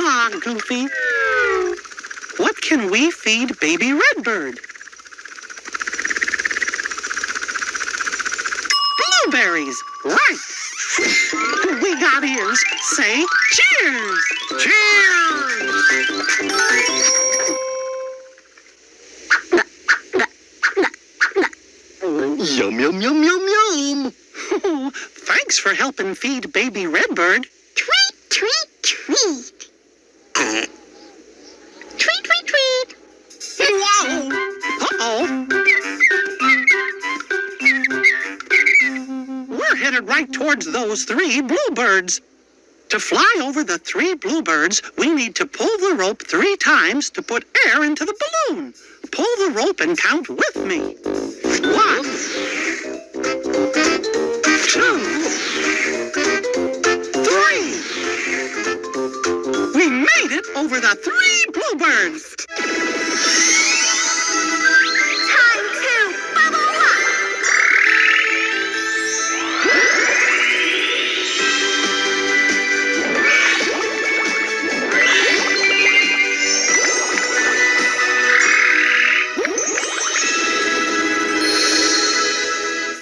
on, Goofy. What can we feed baby Redbird? Blueberries, right. We got ears. Say cheers. Cheers. Yum, yum, yum, yum, yum. Oh, thanks for helping feed baby Redbird. Tweet, tweet, tweet. Tweet, tweet, tweet. Whoa! Uh-oh. We're headed right towards those 3 bluebirds. To fly over the 3 bluebirds, we need to pull the rope 3 times to put air into the balloon. Pull the rope and count with me. 1, 2, 3. We made it over the 3 bluebirds.